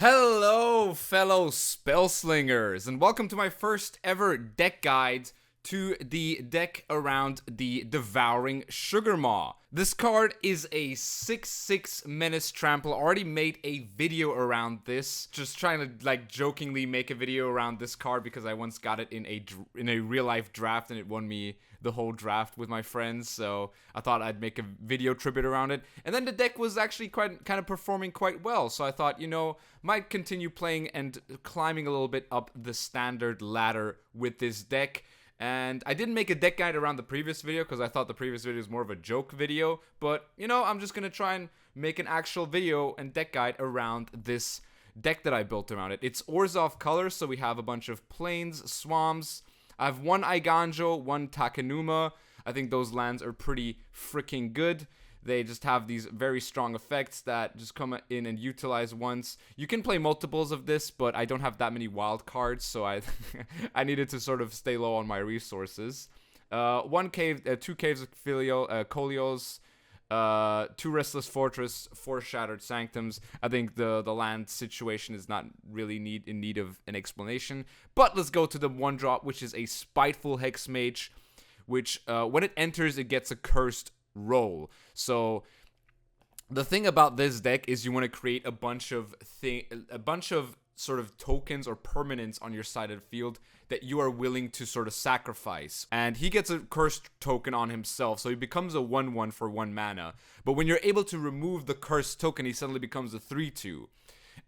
Hello, fellow spellslingers, and welcome to my first ever deck guide to the deck around the Devouring Sugar Maw. This card is a 6/6 Menace Trample. Already made a video around this, just trying to jokingly make a video around this card because I once got it in a real life draft and it won me the whole draft with my friends, so I thought I'd make a video tribute around it. And then the deck was actually kind of performing quite well, so I thought, might continue playing and climbing a little bit up the standard ladder with this deck. And I didn't make a deck guide around the previous video because I thought the previous video was more of a joke video, but I'm just gonna try and make an actual video and deck guide around this deck that I built around it. It's Orzhov colors, so we have a bunch of plains, swamps. I have one Eiganjo, one Takenuma. I think those lands are pretty freaking good. They just have these very strong effects that just come in and utilize once. You can play multiples of this, but I don't have that many wild cards, so I I needed to sort of stay low on my resources. One cave, two caves of Colios, two Restless Fortress, four Shattered Sanctums. I think the land situation is not really in need of an explanation. But let's go to the one drop, which is a Spiteful Hexmage, which when it enters, it gets a cursed roll. So the thing about this deck is you want to create a bunch of sort of tokens or permanents on your side of the field that you are willing to sort of sacrifice. And he gets a cursed token on himself, so he becomes a 1/1 for 1 mana. But when you're able to remove the cursed token, he suddenly becomes a 3/2.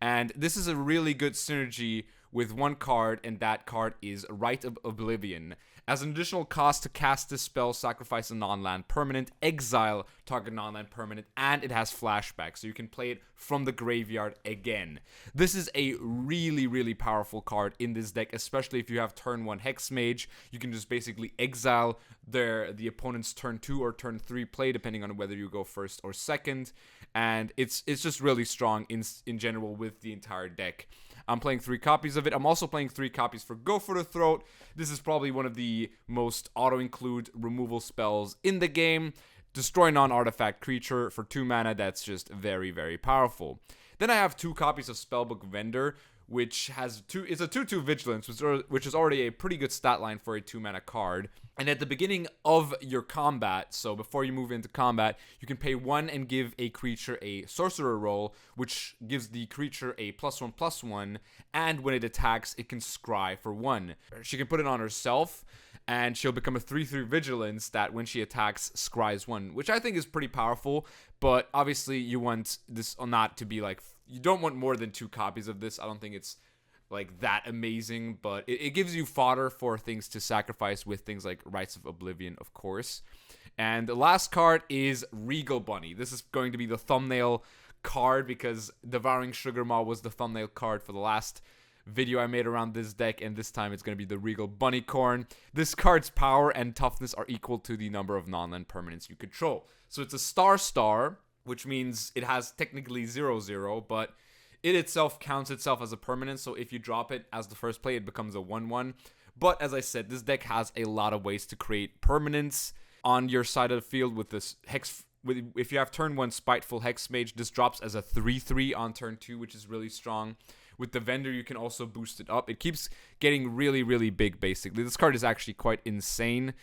And this is a really good synergy with one card, and that card is Rite of Oblivion. As an additional cost to cast this spell, sacrifice a non-land permanent, exile target non-land permanent, and it has flashback, so you can play it from the graveyard again. This is a really, really powerful card in this deck, especially if you have turn 1 Hexmage. You can just basically exile the opponent's turn 2 or turn 3 play, depending on whether you go first or second, and it's just really strong in general with the entire deck. I'm playing 3 copies of it. I'm also playing 3 copies for Go for the Throat. This is probably one of the most auto-include removal spells in the game. Destroy non-artifact creature for 2 mana. That's just very, very powerful. Then I have 2 copies of Spellbook Vendor, which has it's a 2/2 Vigilance, which is already a pretty good stat line for a 2 mana card. And at the beginning of your combat, so before you move into combat, you can pay 1 and give a creature a Sorcerer roll, which gives the creature a +1/+1, and when it attacks, it can scry for 1. She can put it on herself, and she'll become a 3/3 Vigilance that when she attacks, scries 1, which I think is pretty powerful, but obviously you want this not to be you don't want more than 2 copies of this. I don't think it's that amazing, but it gives you fodder for things to sacrifice with things like Rites of Oblivion, of course. And the last card is Regal Bunny. This is going to be the thumbnail card because Devouring Sugar Maw was the thumbnail card for the last video I made around this deck, and this time it's going to be the Regal BUNNICORN. This card's power and toughness are equal to the number of non-land permanents you control. So it's a star, which means it has technically 0/0, but it itself counts itself as a permanent, so if you drop it as the first play, it becomes a 1/1. But as I said, this deck has a lot of ways to create permanents on your side of the field with this if you have turn 1 Spiteful Hexmage, this drops as a 3/3 on turn 2, which is really strong. With the Vendor, you can also boost it up. It keeps getting really, really big, basically. This card is actually quite insane.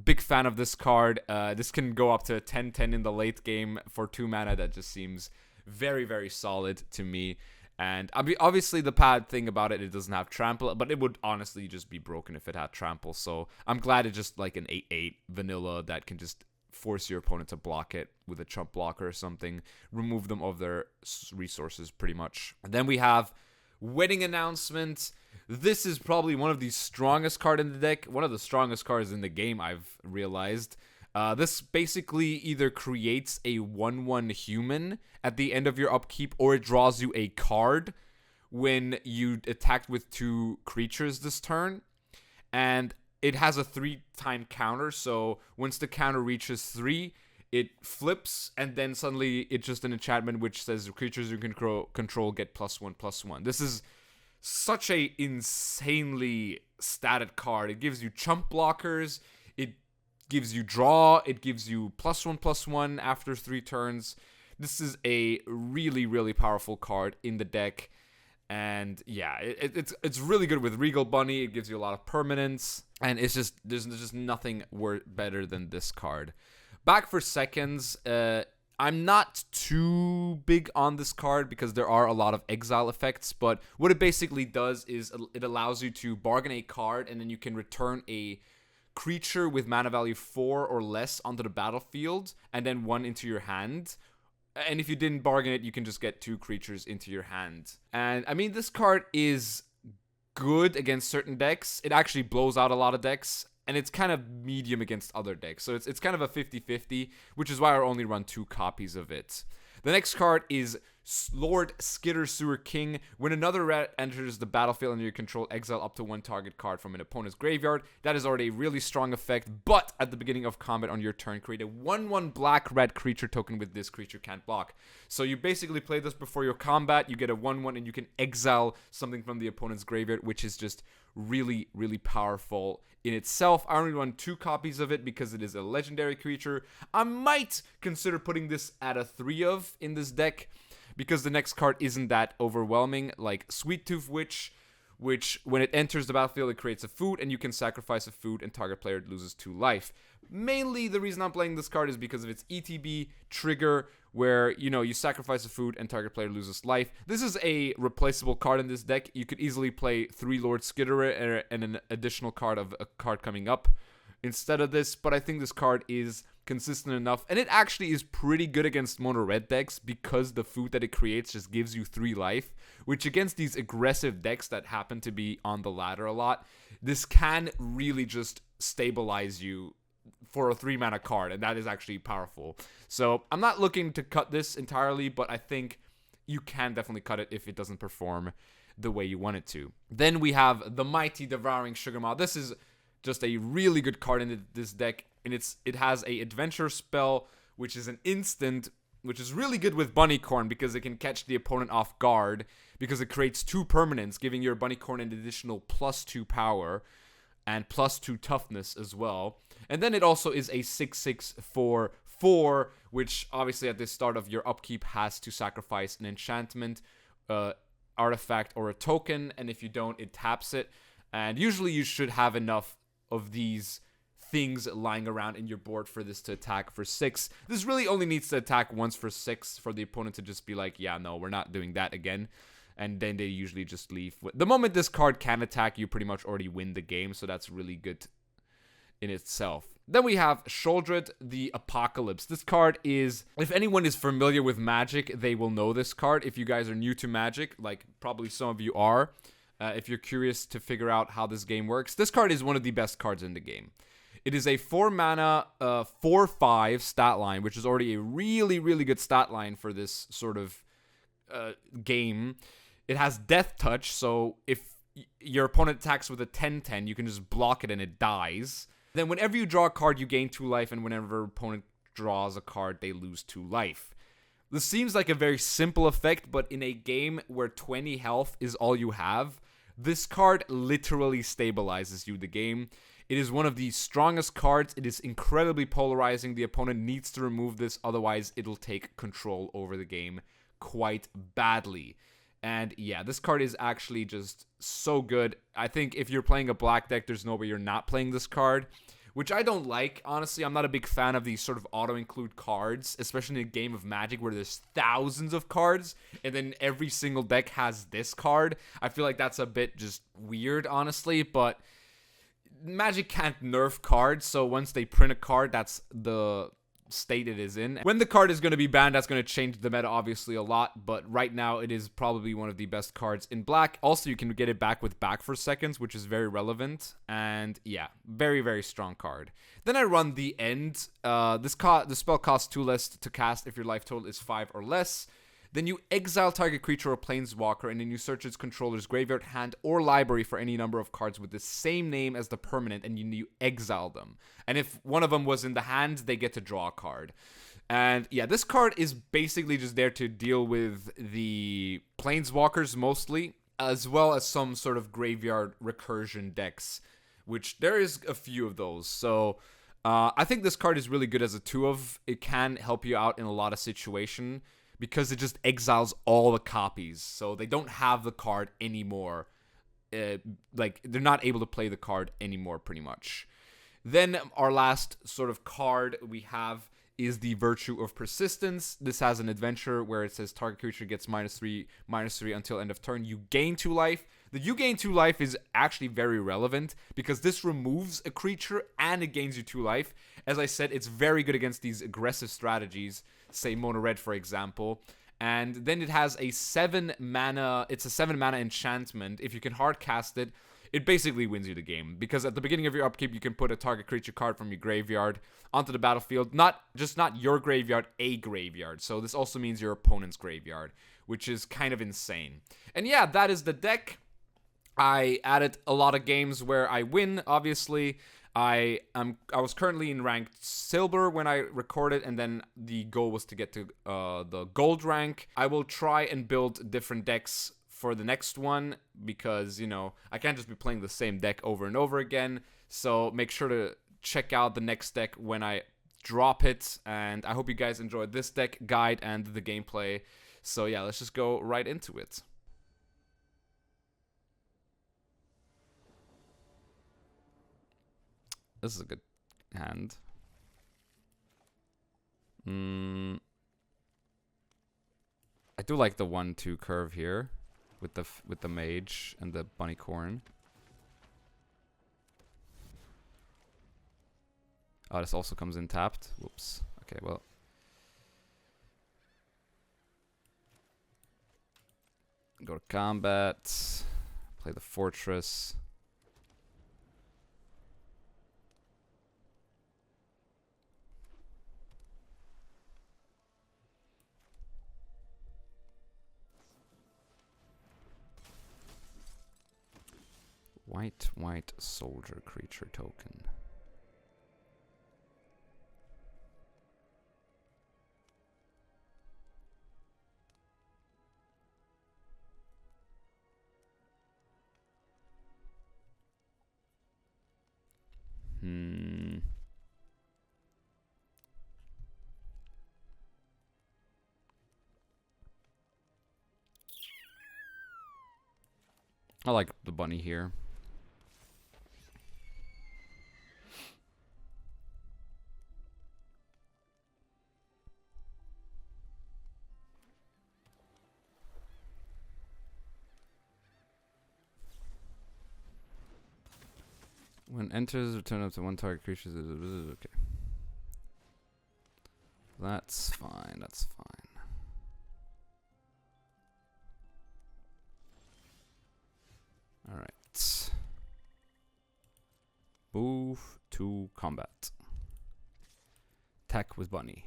Big fan of this card. This can go up to 10/10 in the late game for 2 mana. That just seems very, very solid to me. And obviously the bad thing about it doesn't have trample, but it would honestly just be broken if it had trample. So I'm glad it's just like an 8/8 vanilla that can just force your opponent to block it with a chump blocker or something, remove them of their resources pretty much. And then we have Wedding Announcement. This is probably one of the strongest cards in the deck, one of the strongest cards in the game, I've realized. This basically either creates a 1/1 human at the end of your upkeep, or it draws you a card when you attacked with 2 creatures this turn. And it has a 3-time counter, so once the counter reaches 3, it flips, and then suddenly it's just an enchantment which says creatures you can control get +1/+1. This is such a insanely statted card. It gives you chump blockers, it gives you draw, it gives you +1/+1 after 3 turns. This is a really, really powerful card in the deck. And yeah, it's really good with Regal Bunny. It gives you a lot of permanence, and it's just there's just nothing better than this card. Back for Seconds, I'm not too big on this card because there are a lot of exile effects, but what it basically does is it allows you to bargain a card, and then you can return a creature with mana value 4 or less onto the battlefield, and then 1 into your hand. And if you didn't bargain it, you can just get 2 creatures into your hand. And I mean, this card is good against certain decks. It actually blows out a lot of decks, and it's kind of medium against other decks. So it's kind of a 50-50, which is why I only run 2 copies of it. The next card is Lord Skitter Sewer King. When another red enters the battlefield under your control, exile up to 1 target card from an opponent's graveyard. That is already a really strong effect, but at the beginning of combat on your turn, create a 1/1 black-red creature token with this creature can't block. So you basically play this before your combat, you get a 1/1, and you can exile something from the opponent's graveyard, which is just really, really powerful in itself. I only run 2 copies of it because it is a legendary creature. I might consider putting this at a 3 of in this deck, because the next card isn't that overwhelming, like Sweet Tooth Witch, which when it enters the battlefield, it creates a food, and you can sacrifice a food, and target player loses 2 life. Mainly, the reason I'm playing this card is because of its ETB trigger, where, you know, you sacrifice a food, and target player loses life. This is a replaceable card in this deck. You could easily play 3 Lord Skitterer and an additional card of a card coming up instead of this, but I think this card is consistent enough, and it actually is pretty good against mono red decks because the food that it creates just gives you 3 life, which against these aggressive decks that happen to be on the ladder a lot, this can really just stabilize you for a 3 mana card, and that is actually powerful. So I'm not looking to cut this entirely, but I think you can definitely cut it if it doesn't perform the way you want it to. Then we have the Mighty Devouring Sugarmaw. This is just a really good card in this deck, and it has a adventure spell, which is an instant, which is really good with Bunnicorn because it can catch the opponent off guard, because it creates 2 permanents, giving your Bunnicorn an additional +2 power and +2 toughness as well. And then it also is a 6/6 for 4, which obviously at the start of your upkeep has to sacrifice an enchantment, artifact, or a token, and if you don't, it taps it. And usually you should have enough of these things lying around in your board for this to attack for 6. This really only needs to attack once for 6 for the opponent to just be like, yeah, no, we're not doing that again. And then they usually just leave. The moment this card can attack, you pretty much already win the game, so that's really good in itself. Then we have Sheoldred the Apocalypse. This card is, if anyone is familiar with Magic, they will know this card. If you guys are new to Magic, like probably some of you are, if you're curious to figure out how this game works, this card is one of the best cards in the game. It is a 4 mana, 4/5 stat line, which is already a really, really good stat line for this sort of game. It has Death Touch, so if your opponent attacks with a 10/10, you can just block it and it dies. Then whenever you draw a card, you gain 2 life, and whenever opponent draws a card, they lose 2 life. This seems like a very simple effect, but in a game where 20 health is all you have, this card literally stabilizes you the game. It is one of the strongest cards. It is incredibly polarizing. The opponent needs to remove this, otherwise it'll take control over the game quite badly. And yeah, this card is actually just so good. I think if you're playing a black deck, there's no way you're not playing this card, which I don't like. Honestly, I'm not a big fan of these sort of auto-include cards, especially in a game of Magic where there's thousands of cards, and then every single deck has this card. I feel like that's a bit just weird, honestly, but Magic can't nerf cards, so once they print a card, that's the state it is in. When the card is going to be banned, that's going to change the meta obviously a lot, but right now it is probably one of the best cards in black. Also, you can get it back with Back for Seconds, which is very relevant, and yeah, very, very strong card. Then I run the End. The spell costs 2 less to cast if your life total is 5 or less. Then you exile target creature or planeswalker, and then you search its controller's graveyard, hand, or library for any number of cards with the same name as the permanent, and you exile them. And if one of them was in the hand, they get to draw a card. And yeah, this card is basically just there to deal with the planeswalkers mostly, as well as some sort of graveyard recursion decks, which there is a few of those. So I think this card is really good as a 2 of. It can help you out in a lot of situations, because it just exiles all the copies. So they don't have the card anymore. Like, they're not able to play the card anymore, pretty much. Then our last sort of card we have is the Virtue of Persistence. This has an adventure where it says target creature gets -3/-3 until end of turn. You gain 2 life. The you gain 2 life is actually very relevant because this removes a creature and it gains you 2 life. As I said, it's very good against these aggressive strategies, say Mono Red, for example. And then it has a 7 mana, it's a 7 mana enchantment. If you can hard cast it, it basically wins you the game, because at the beginning of your upkeep, you can put a target creature card from your graveyard onto the battlefield. Not your graveyard, a graveyard. So this also means your opponent's graveyard, which is kind of insane. And yeah, that is the deck. I added a lot of games where I win, obviously. I was currently in ranked silver when I recorded, and then the goal was to get to the gold rank. I will try and build different decks for the next one, because, you know, I can't just be playing the same deck over and over again. So make sure to check out the next deck when I drop it. And I hope you guys enjoyed this deck guide and the gameplay. So yeah, let's just go right into it. This is a good hand. I do like the 1-2 curve here with the mage and the BUNNICORN. Oh, this also comes in tapped. Whoops. Okay, well. Go to combat. Play the fortress. White soldier creature token. I like the bunny here. When enters, return up to 1 target creature. Okay. That's fine, that's fine. Alright. Move to combat. Attack with bunny.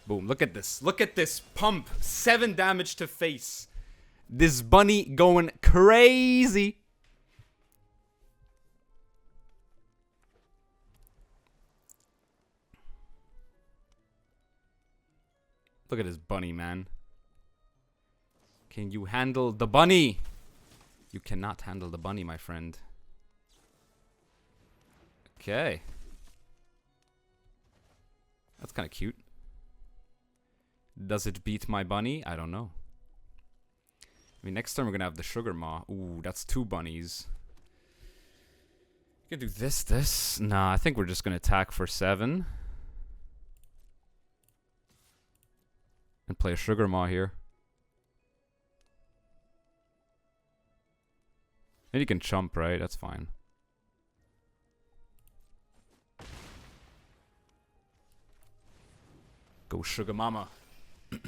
Boom, look at this. Look at this pump. 7 damage to face. This bunny going crazy. Look at this bunny, man. Can you handle the bunny? You cannot handle the bunny, my friend. Okay. That's kind of cute. Does it beat my bunny? I don't know. I mean, next turn we're gonna have the sugar maw. Ooh, that's 2 bunnies. You can do this. Nah, I think we're just gonna attack for 7. And play a sugar maw here. And you can chump, right? That's fine. Go sugar mama. Our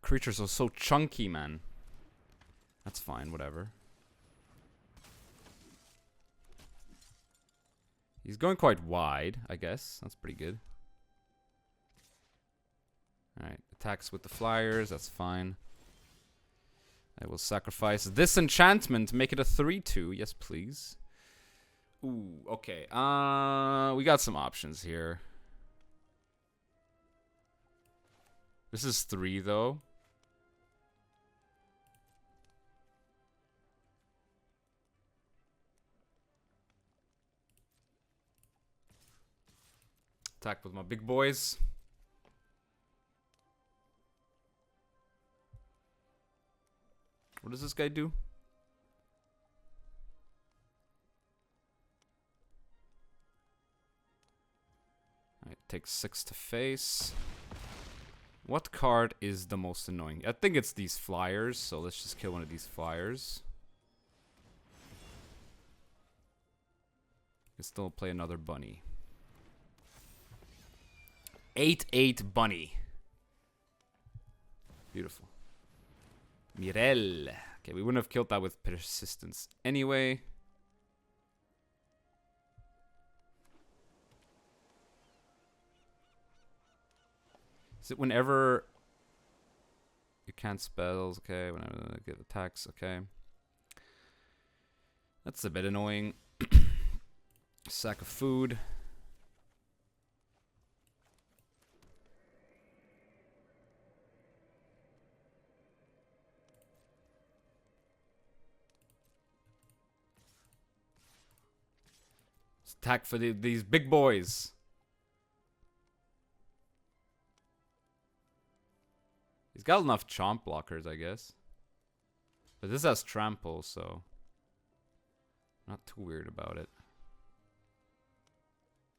creatures are so chunky, man. That's fine, whatever. He's going quite wide, I guess. That's pretty good. Alright, attacks with the flyers, that's fine. I will sacrifice this enchantment to make it a 3/2. Yes, please. Ooh, okay. We got some options here. This is 3, though. Attack with my big boys. What does this guy do? Alright, takes 6 to face. What card is the most annoying? I think it's these flyers, so let's just kill one of these flyers. Can still play another bunny. 8/8 bunny. Beautiful. Mirel. Okay, we wouldn't have killed that with persistence anyway. Is it whenever you can't spells? Okay, whenever they get attacks. Okay, that's a bit annoying. Sack of food. Let's attack for these big boys. He's got enough chomp blockers, I guess. But this has trample, so not too weird about it.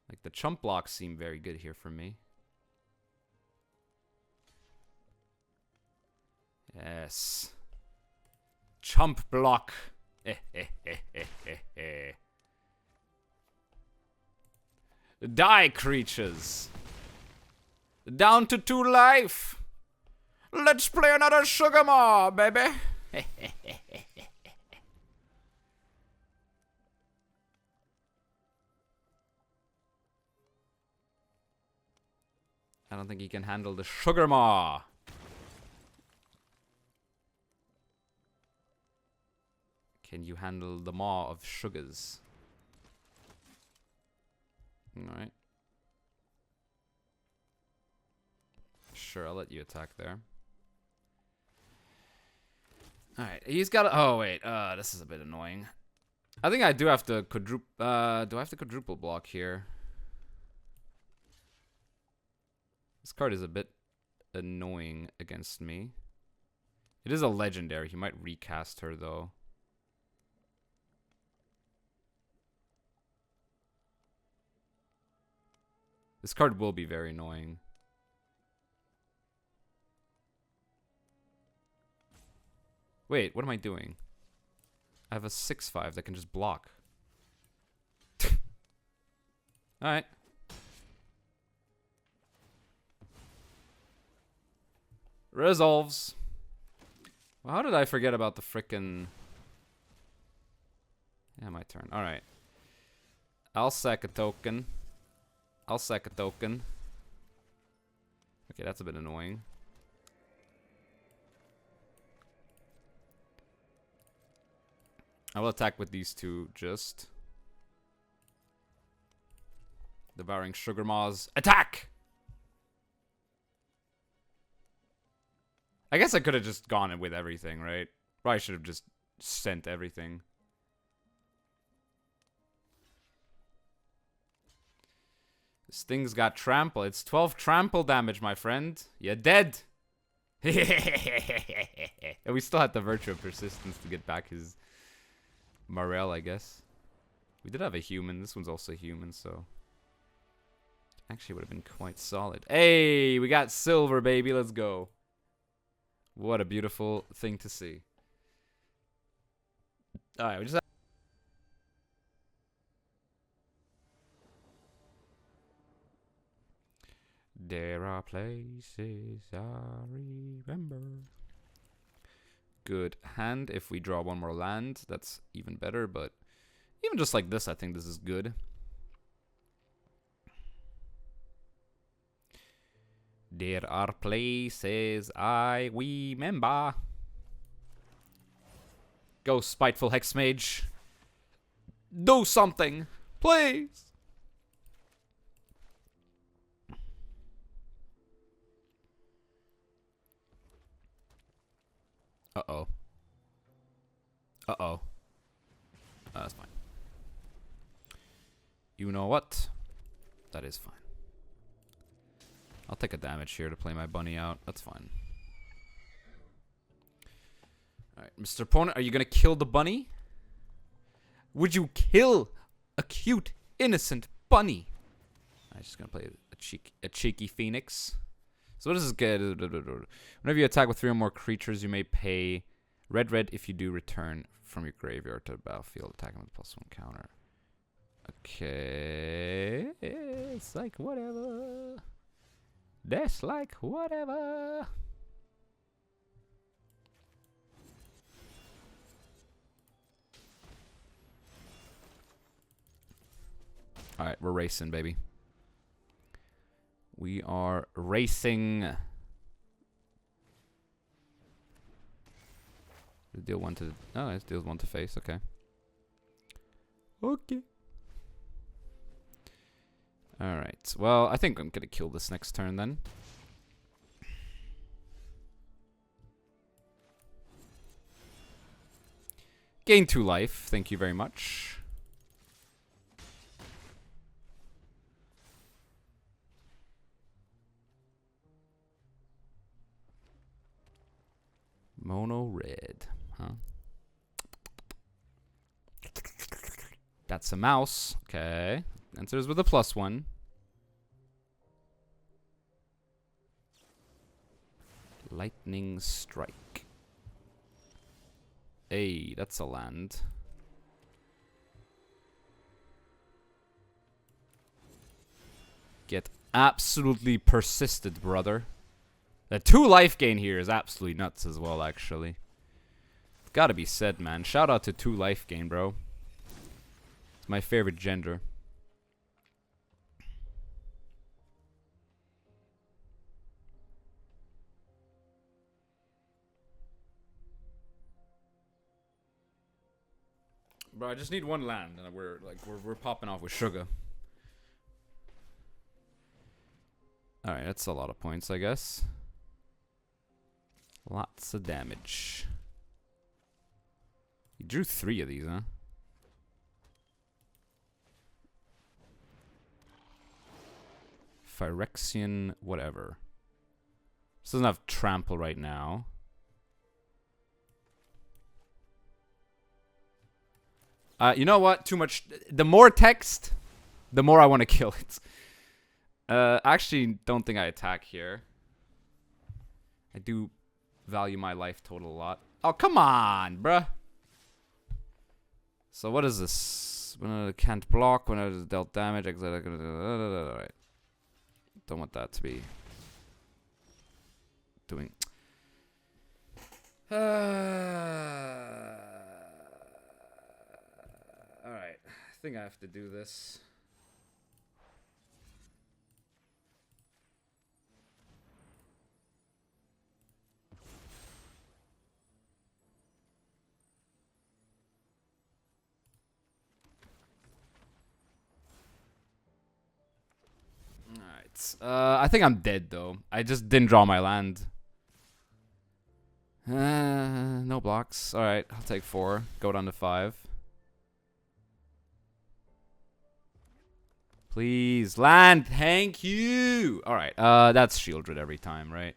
Like, the chump blocks seem very good here for me. Yes. Chump block. Die, creatures. Down to 2 life. Let's play another Sugar Maw, baby. I don't think he can handle the Sugar Maw. Can you handle the maw of sugars? Alright. Sure, I'll let you attack there. Alright, he's got a... Oh, wait. This is a bit annoying. I think I do have to quadruple... do I have to quadruple block here? This card is a bit annoying against me. It is a legendary. He might recast her, though. This card will be very annoying. Wait, what am I doing? I have a 6/5 that can just block. Alright. Resolves. Well, how did I forget about the frickin'... Yeah, my turn. Alright. I'll sack a token. I'll sack a token. Okay, that's a bit annoying. I will attack with these two just. Devouring Sugar Maws. Attack! I guess I could have just gone in with everything, right? Probably should have just sent everything. This thing's got trample. It's 12 trample damage, my friend. You're dead. And we still had the Virtue of Persistence to get back his morale, I guess. We did have a human. This one's also human, so... Actually, would have been quite solid. Hey, we got silver, baby. Let's go. What a beautiful thing to see. Alright, we just... There are places I remember. Good hand. If we draw one more land, that's even better, but even just like this, I think this is good. There are places I remember. Go, Spiteful Hexmage. Do something, please. Uh-oh. Uh-oh. That's fine. You know what? That is fine. I'll take a damage here to play my bunny out. That's fine. Alright, Mr. Opponent, are you gonna kill the bunny? Would you kill a cute, innocent bunny? I'm just gonna play a cheeky phoenix. So what does this get? Whenever you attack with 3 or more creatures, you may pay red if you do return from your graveyard to the battlefield, attacking with +1 counter. Okay, it's like whatever. That's like whatever. Alright, we're racing, baby. We are racing. Deal 1 to... Oh, it deals 1 to face, okay. Okay. Alright, well, I think I'm gonna kill this next turn then. Gain 2 life, thank you very much. Mono red, huh? That's a mouse, okay. Enters with a +1. Lightning strike. Hey, that's a land. Get absolutely persisted, brother. The 2 life gain here is absolutely nuts as well, actually. It's gotta be said, man. Shout out to 2 life gain, bro. It's my favorite gender. Bro, I just need 1 land, and we're popping off with sugar. All right, that's a lot of points, I guess. Lots of damage. You drew 3 of these, huh? Phyrexian, whatever. This doesn't have trample right now. You know what? Too much. The more text, the more I want to kill it. I actually don't think I attack here. I do value my life total a lot. Oh, come on, bruh. So what is this? When I can't block, when I dealt damage, alright. Don't want that to be doing. Alright, I think I have to do this. Alright, I think I'm dead though. I just didn't draw my land. No blocks. Alright, I'll take 4. Go down to 5. Please, land. Thank you. Alright, that's Shieldred every time, right?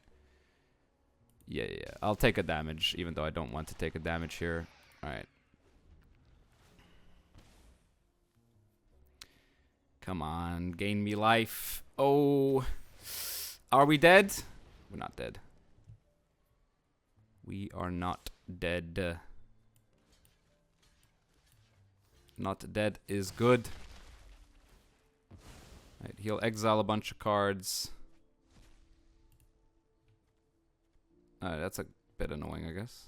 Yeah. I'll take a damage, even though I don't want to take a damage here. Alright. Come on, gain me life. Oh. Are we dead? We're not dead. We are not dead. Not dead is good. Right, he'll exile a bunch of cards. That's a bit annoying, I guess.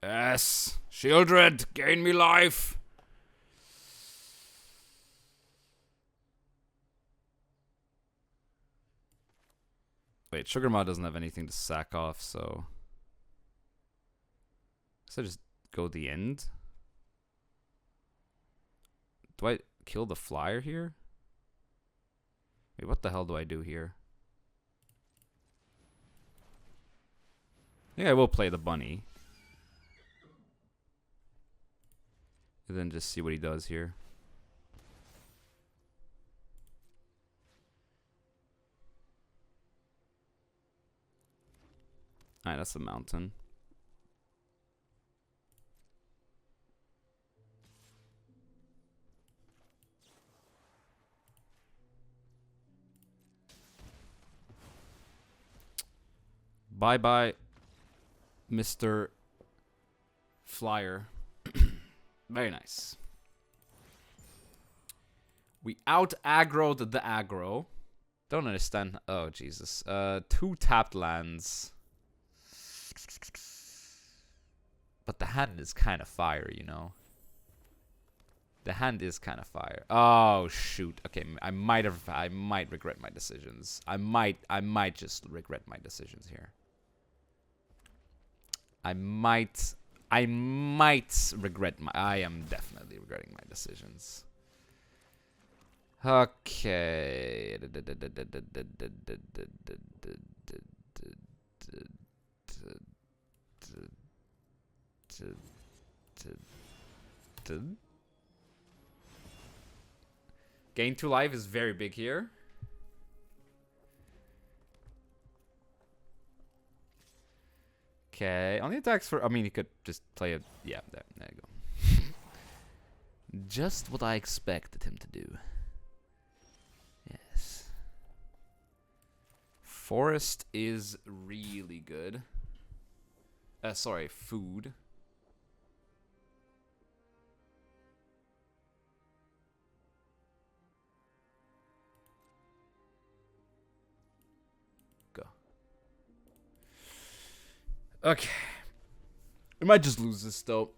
Yes! Shieldred, gain me life! Wait, Sugar Ma doesn't have anything to sack off, so... So I just go the end? Do I kill the flyer here? Wait, what the hell do I do here? Yeah, I will play the bunny. And then just see what he does here. Alright, that's the mountain. Bye-bye, Mr. Flyer. Very nice. We out-aggroed the aggro. Don't understand. Oh, Jesus. 2 tapped lands. But the hand is kind of fire, you know. The hand is kind of fire. Oh, shoot. Okay, I might regret my decisions. I might just regret my decisions here. I am definitely regretting my decisions. Okay. Gain 2 life is very big here. Okay, on the attacks for... I mean, he could just play it... Yeah, there you go. Just what I expected him to do. Yes. Forest is really good. Sorry, food. Okay. We might just lose this though.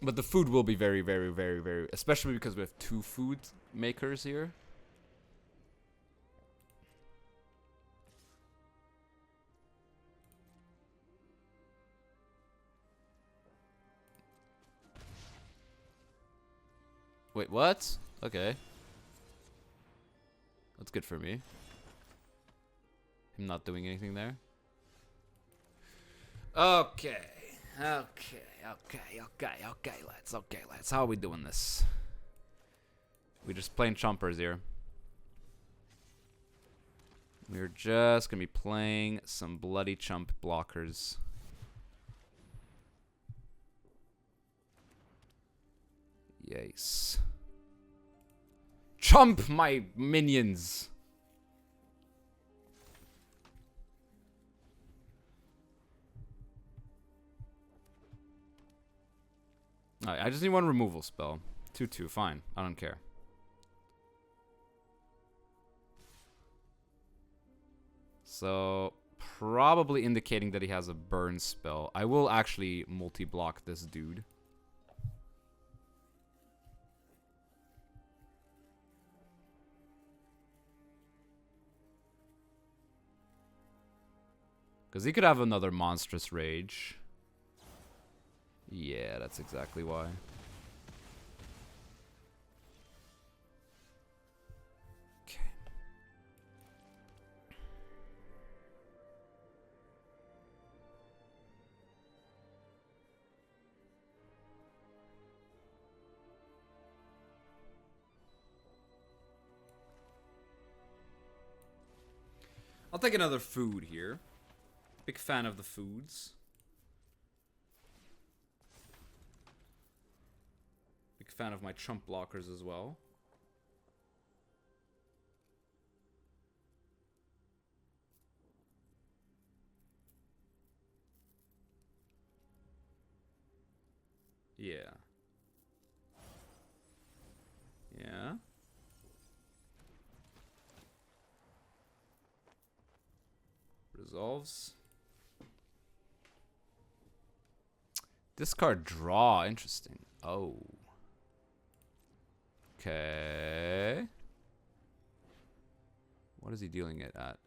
But the food will be very, very, very, very... Especially because we have 2 food makers here. Wait, what? Okay. That's good for me. Him not doing anything there. Okay, lads. How are we doing this? We're just playing chompers here. We're just gonna be playing some bloody chump blockers. Yes. Chump my minions! Alright, I just need 1 removal spell. 2/2, fine. I don't care. So, probably indicating that he has a burn spell. I will actually multi-block this dude. Because he could have another monstrous rage. Yeah, that's exactly why. Okay. I'll take another food here. Big fan of the foods. Big fan of my chump blockers as well. Yeah. Yeah. Resolves. Discard draw. Interesting. Oh. Okay. What is he dealing it at?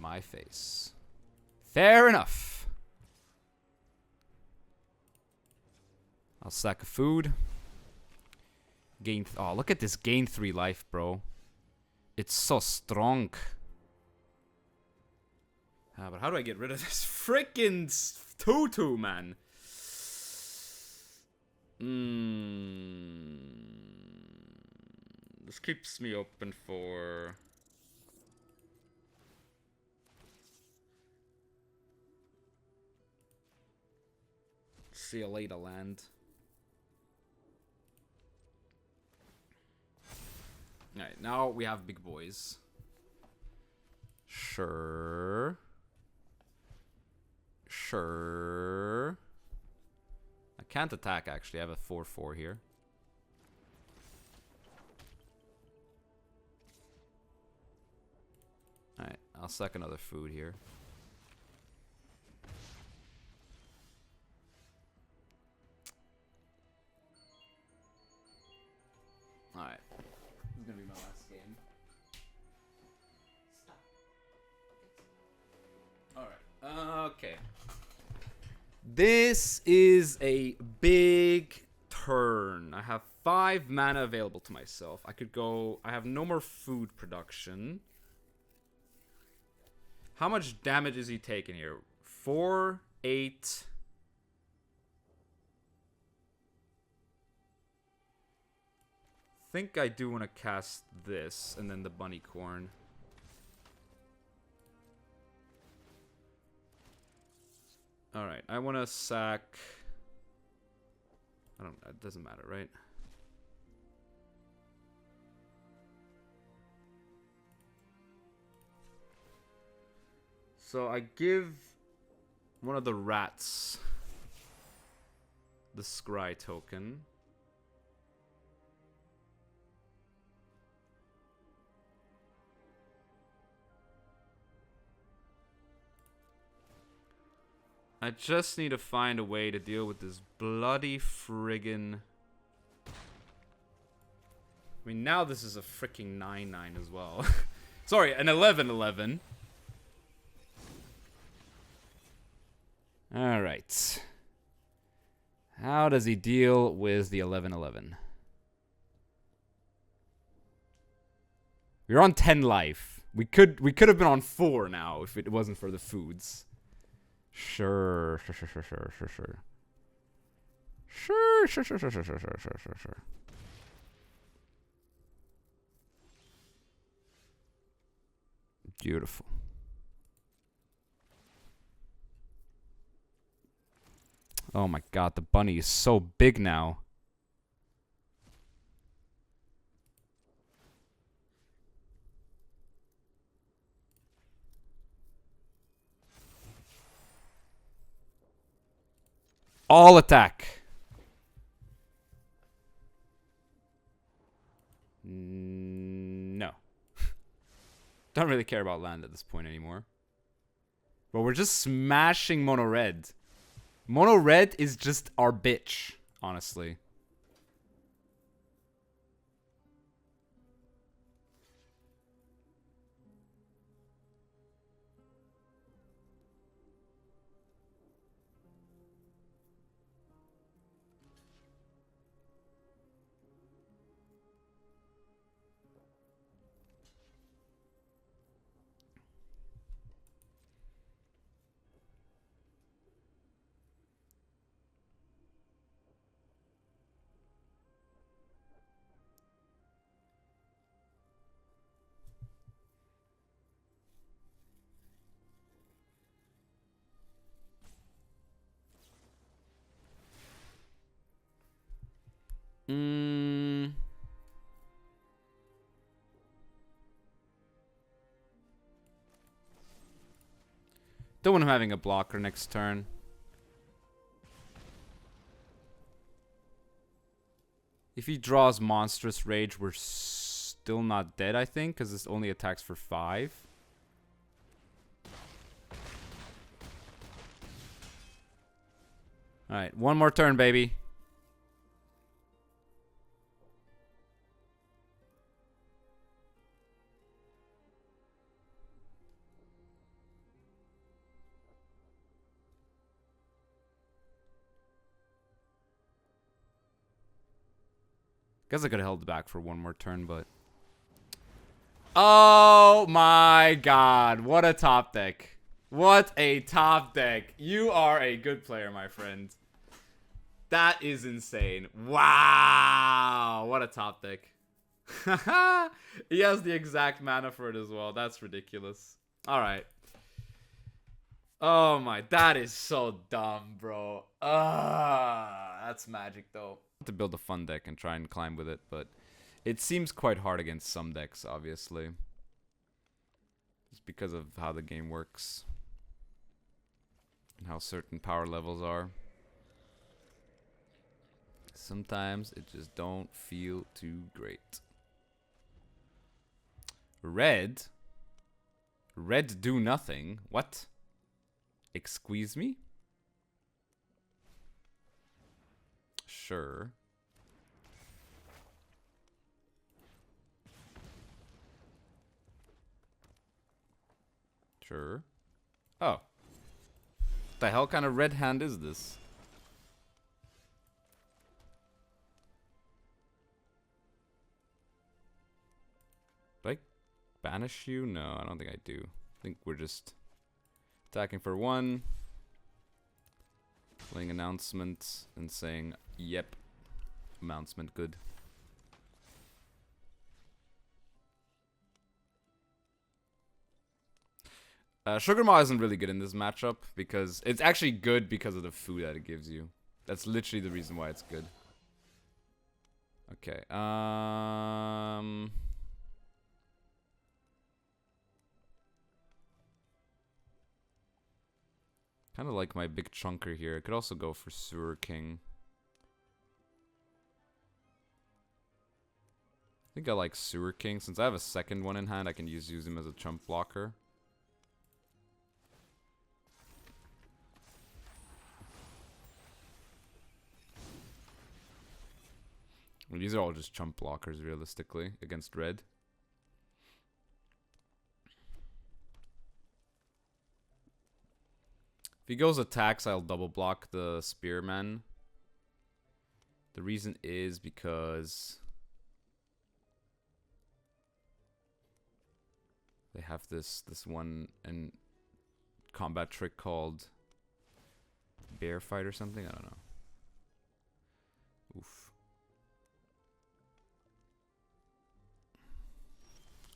My face. Fair enough. I'll sack of food. Gain. Oh, look at this. Gain 3 life, bro. It's so strong. But how do I get rid of this freaking tutu, man? This keeps me open for... See you later, land. Alright, now we have big boys. Sure. Sure. I can't attack, actually. I have a 4-4 here. Alright, I'll sack another food here. Alright. This is gonna be my last game. Alright, okay. This is a big turn. I have 5 mana available to myself. I could go... I have no more food production. How much damage is he taking here? 4, 8... I think I do want to cast this and then the BUNNICORN. Alright, I want to sack... it doesn't matter, right? So I give one of the rats the scry token. I just need to find a way to deal with this bloody friggin... I mean, now this is a freaking 9-9 as well. Sorry, an 11-11. Alright. How does he deal with the 11-11? We're on 10 life. We could have been on 4 now if it wasn't for the foods. Sure. Beautiful. Oh my god, the bunny is so big now. All attack. No. Don't really care about land at this point anymore. But we're just smashing mono red. Mono red is just our bitch, honestly. Don't want him having a blocker next turn. If he draws Monstrous Rage, we're still not dead, I think, because this only attacks for 5. Alright, one more turn, baby. Guess I could have held back for one more turn, but... Oh my god. What a top deck. What a top deck. You are a good player, my friend. That is insane. Wow. What a top deck. He has the exact mana for it as well. That's ridiculous. Alright. Oh my, that is so dumb, bro. That's magic, though. To build a fun deck and try and climb with it, but it seems quite hard against some decks, obviously. Just because of how the game works. And how certain power levels are. Sometimes it just don't feel too great. Red? Red do nothing? What? Excuse me? Sure. Sure. Oh. What the hell kind of red hand is this? Do I banish you? No, I don't think I do. I think we're just attacking for one. Playing announcement and saying, yep. Announcement good. Sugar Maw isn't really good in this matchup because it's actually good because of the food that it gives you. That's literally the reason why it's good. Okay. Kind of like my big chunker here. I could also go for Sewer King. I think I like Sewer King. Since I have a second one in hand, I can use him as a chump blocker. Well, these are all just chump blockers, realistically, against red. If he goes attacks, I'll double block the Spearman. The reason is because they have this one and combat trick called Bear Fight or something. I don't know. Oof.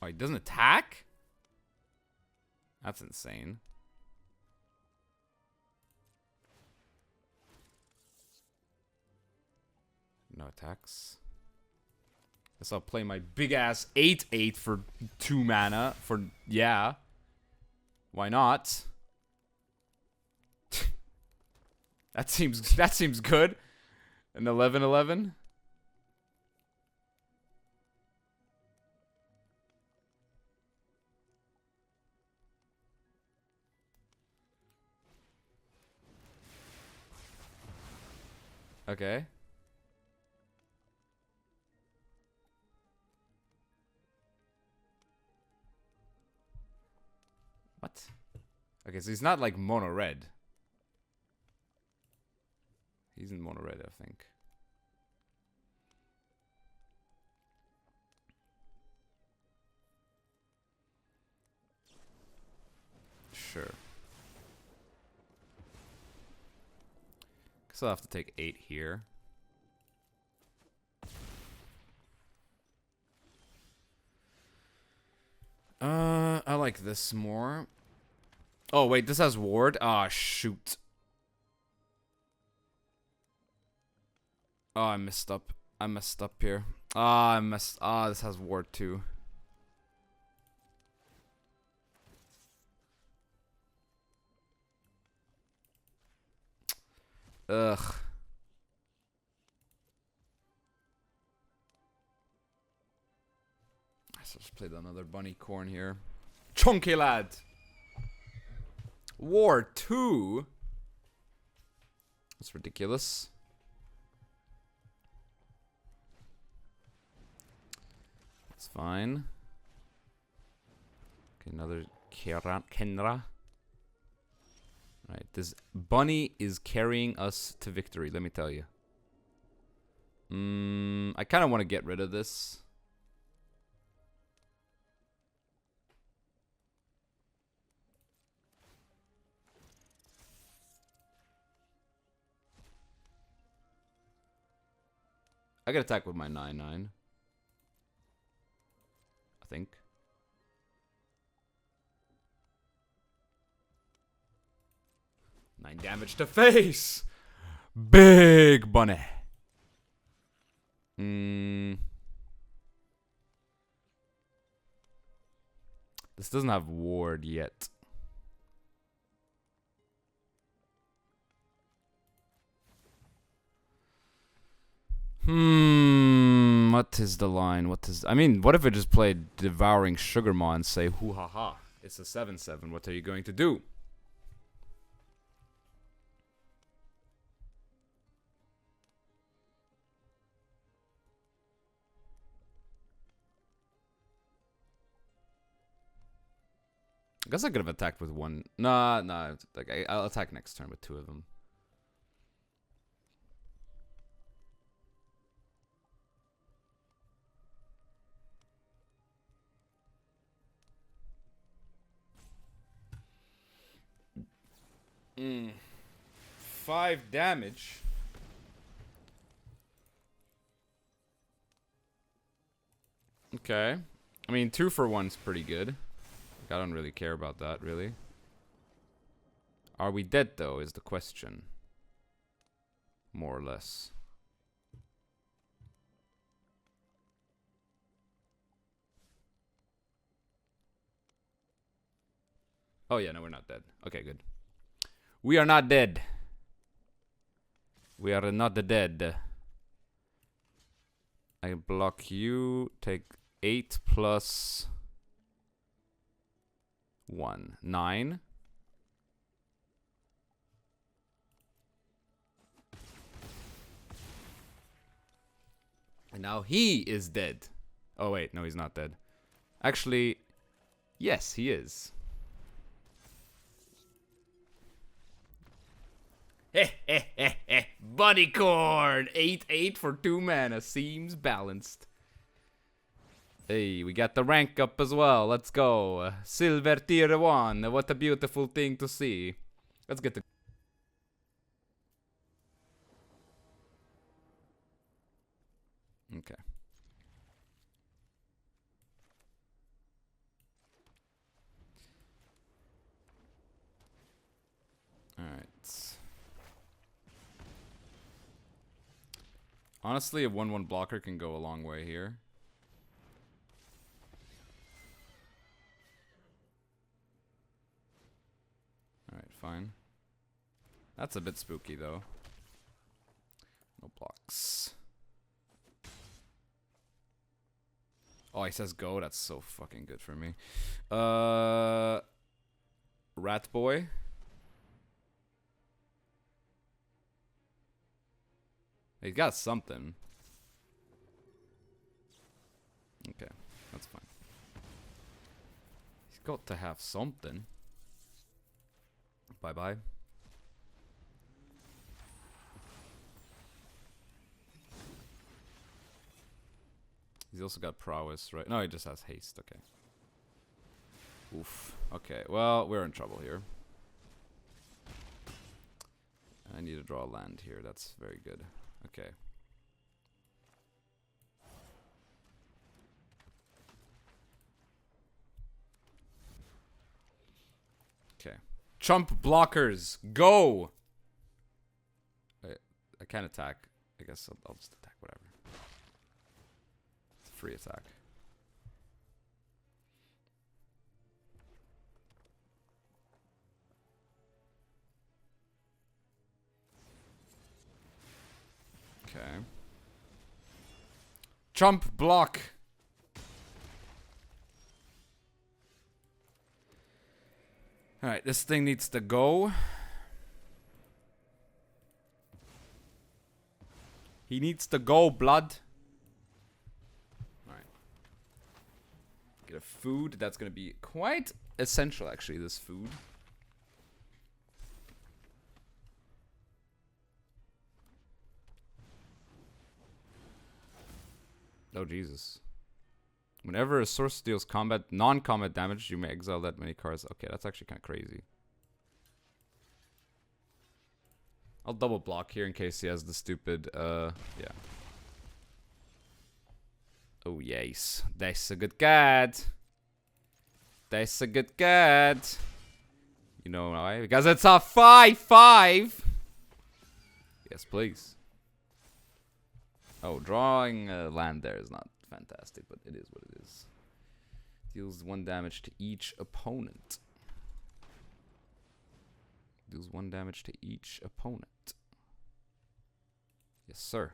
Oh, he doesn't attack? That's insane. No attacks. Guess I'll play my big ass 8/8 for 2 mana. Yeah. Why not? that seems good. An 11/11. Okay. What? Okay, so he's not like mono red. He's in mono red, I think. Sure. Guess I'll have to take 8 here. I like this more. Oh, wait, this has ward? Ah, shoot. Oh, I messed up. I messed up here. This has ward too. Ugh. So just played another BUNNICORN here. Chunky lad. War 2. That's ridiculous. That's fine. Okay, another Kenra. Right, this bunny is carrying us to victory, let me tell you. I I kind of want to get rid of this. I can attack with my 9/9. I think. Nine damage to face. Big bunny. This doesn't have ward yet. What is the line? What is... I mean, what if I just played Devouring Sugar Maw and say, hoo ha ha, it's a 7/7. What are you going to do? I guess I could have attacked with one. Nah. Like I'll attack next turn with two of them. Mm. 5 damage. Okay. I mean, 2 for 1's pretty good. Like, I don't really care about that, really. Are we dead, though, is the question. More or less. Oh, yeah, no, we're not dead. Okay, good. We are not dead. We are not dead. I block you. Take 8 plus 1. 9. And now he is dead. Oh, wait. No, he's not dead. Actually, yes, he is. BUNNICORN! 8/8 for 2 mana. Seems balanced. Hey, we got the rank up as well. Let's go. Silver tier 1. What a beautiful thing to see. Let's get the... Okay. Alright. Honestly, a 1/1 blocker can go a long way here. Alright, fine. That's a bit spooky, though. No blocks. Oh, he says go. That's so fucking good for me. Rat Boy. He got something. Okay, that's fine. He's got to have something. Bye-bye. He's also got prowess, right? No, he just has haste, okay. Oof. Okay, well, we're in trouble here. I need to draw land here, that's very good. Okay. Okay. Chump blockers, go! I can't attack. I guess I'll just attack, whatever. It's a free attack. Okay. Chump block. Alright, this thing needs to go. He needs to go, blood. Alright. Get a food. That's gonna be quite essential, actually, this food. Oh, Jesus. Whenever a source deals non-combat damage, you may exile that many cards. Okay, that's actually kind of crazy. I'll double block here in case he has the stupid, yeah. Oh, yes. That's a good card. That's a good card. You know why? Because it's a 5/5. Yes, please. Oh, drawing land there is not fantastic, but it is what it is. Deals 1 damage to each opponent. Deals 1 damage to each opponent. Yes, sir.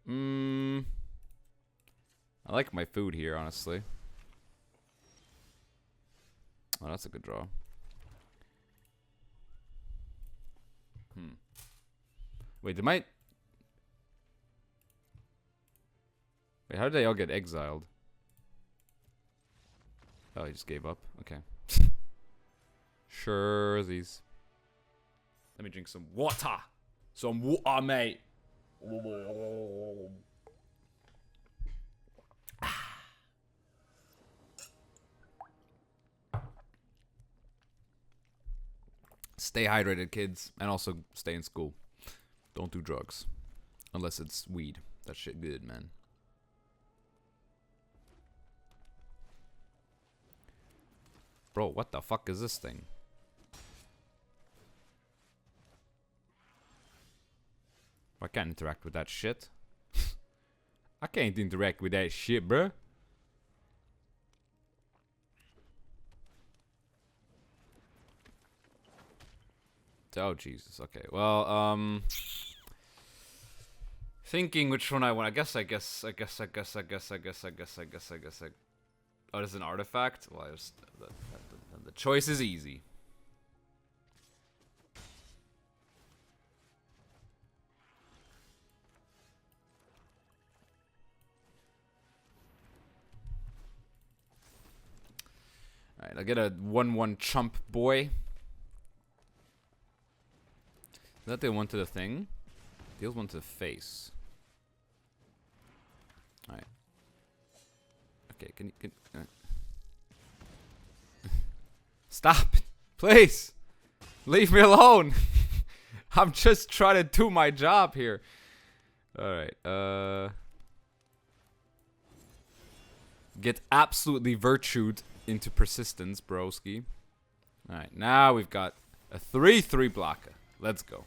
I like my food here, honestly. Oh, that's a good draw. Wait, Wait, how did they all get exiled? Oh, he just gave up? Okay. Sure, these. Let me drink some water. Some water, mate. Stay hydrated, kids. And also stay in school. Don't do drugs. Unless it's weed. That shit good, man. Bro, what the fuck is this thing? I can't interact with that shit. I can't interact with that shit, bruh. Oh, Jesus. Okay. Well, thinking which one I want. I guess. Oh, this is an artifact? Well, the choice is easy. Alright, I'll get a 1/1 chump boy. Is that the one to the thing? Deals 1 to the face. Alright. Okay, can you... Stop! Please! Leave me alone! I'm just trying to do my job here. Alright, get absolutely virtued into persistence, broski. Alright, now we've got a 3/3 blocker. Let's go.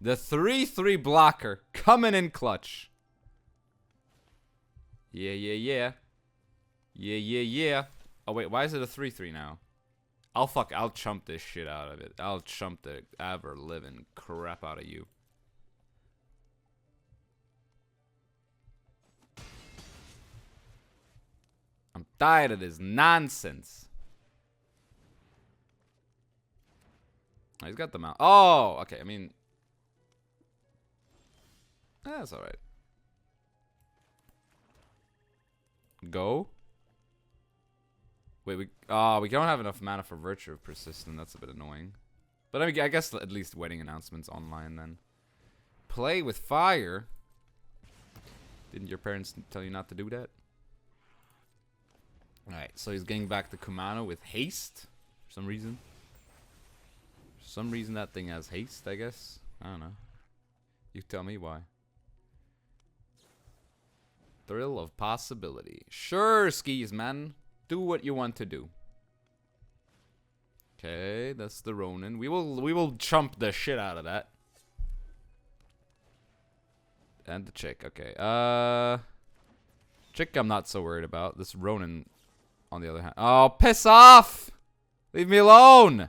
The 3/3 blocker coming in clutch. Yeah. Oh, wait, why is it a 3/3 now? I'll chump this shit out of it. I'll chump the ever-living crap out of you. I'm tired of this nonsense. Oh, he's got the mount. Oh, okay, I mean... That's alright. Go? Wait, we don't have enough mana for Virtue of Persistent. That's a bit annoying. But I mean, I guess at least wedding announcements online then. Play with fire? Didn't your parents tell you not to do that? Alright, so he's getting back to Kumano with haste. For some reason. For some reason that thing has haste, I guess. I don't know. You tell me why. Thrill of possibility. Sure, skis, man. Do what you want to do. Okay, that's the Ronin. We will chump the shit out of that. And the chick, okay. Chick I'm not so worried about. This Ronin, on the other hand. Oh, piss off! Leave me alone!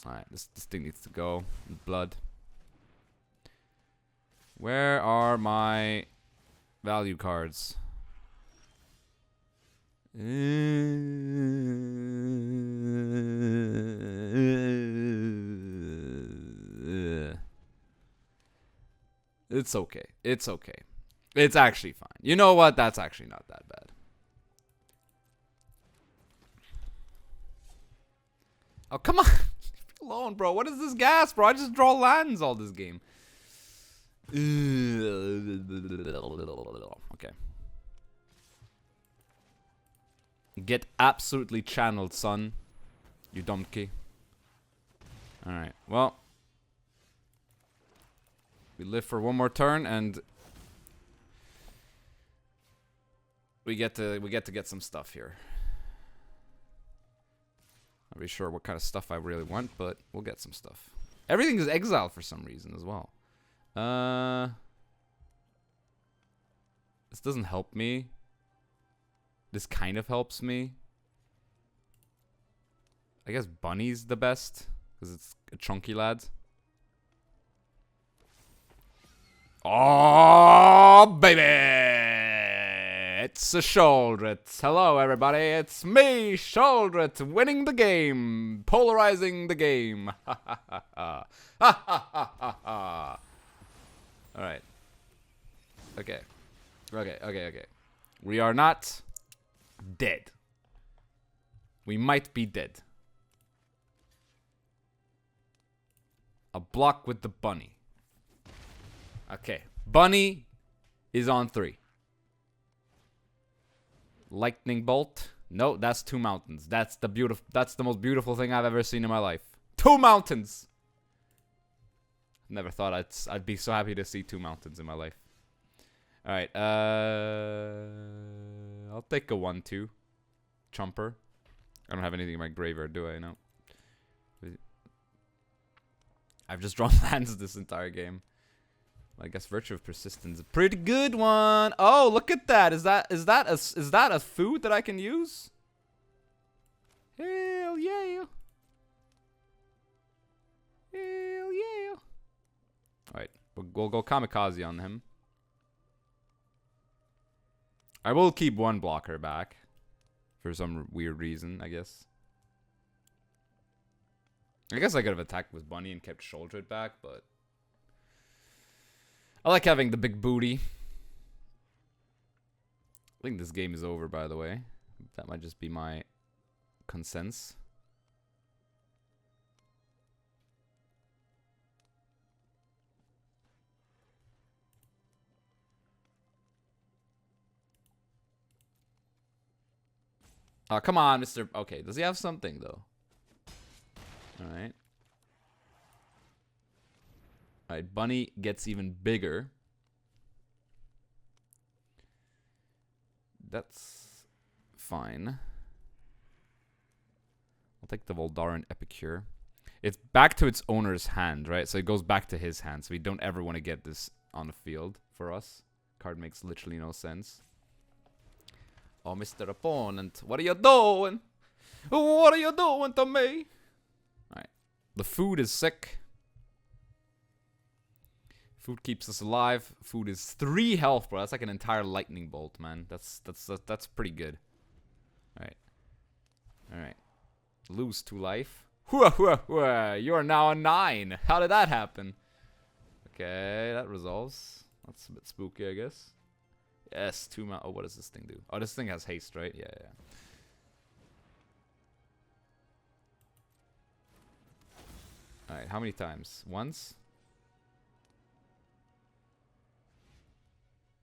Alright, this thing needs to go. Blood. Where are my value cards? It's okay. It's okay. It's actually fine. You know what? That's actually not that bad. Oh, come on. alone, bro. What is this gas, bro? I just draw lands all this game. Okay. Get absolutely channeled, son. You donkey. Alright, well. We live for one more turn and we get to get some stuff here. Not really sure what kind of stuff I really want, but we'll get some stuff. Everything is exiled for some reason as well. This doesn't help me. This kind of helps me. I guess Bunny's the best because it's a chunky lad. Oh, baby! It's a Shouldret. Hello, everybody. It's me, Shouldret, winning the game. Polarizing the game. Ha ha ha ha. Ha ha ha ha. Alright. Okay. Okay. We are not dead. We might be dead. A block with the bunny. Okay. Bunny is on 3. Lightning bolt. No, that's 2 mountains. That's the most beautiful thing I've ever seen in my life. 2 mountains. Never thought I'd be so happy to see 2 mountains in my life. All right. I'll take a 1/2 chumper. I don't have anything in my graveyard, do I? No. I've just drawn lands this entire game. I guess Virtue of Persistence, a pretty good one. Oh, look at that! Is that a food that I can use? Hell yeah! Hell yeah! All right, we'll go kamikaze on him. I will keep 1 blocker back for some weird reason, I guess. I guess I could have attacked with Bunny and kept Shouldret back, but I like having the big booty. I think this game is over, by the way. That might just be my consensus. Oh, come on, Mr. Okay, does he have something, though? Alright. Alright, Bunny gets even bigger. That's fine. I'll take the Voldaren Epicure. It's back to its owner's hand, right? So it goes back to his hand. So we don't ever want to get this on the field for us. Card makes literally no sense. Oh, Mr. Opponent, what are you doing? What are you doing to me? Alright. The food is sick. Food keeps us alive. Food is 3 health, bro. That's like an entire lightning bolt, man. That's pretty good. Alright. Alright. Lose 2 life. You are now a 9. How did that happen? Okay, that resolves. That's a bit spooky, I guess. Yes, 2 Oh, what does this thing do? Oh, this thing has haste, right? Yeah. Alright, how many times? Once?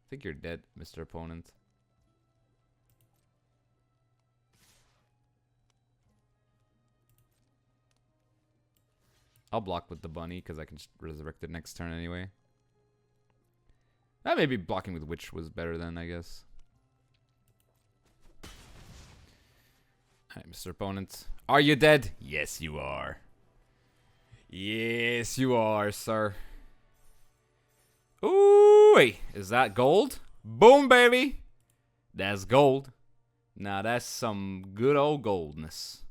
I think you're dead, Mr. Opponent. I'll block with the bunny because I can just resurrect it next turn anyway. Maybe blocking with Witch was better then, I guess. Alright, Mr. Opponent. Are you dead? Yes, you are. Yes, you are, sir. Ooh, is that gold? Boom, baby. That's gold. Now that's some good old goldness.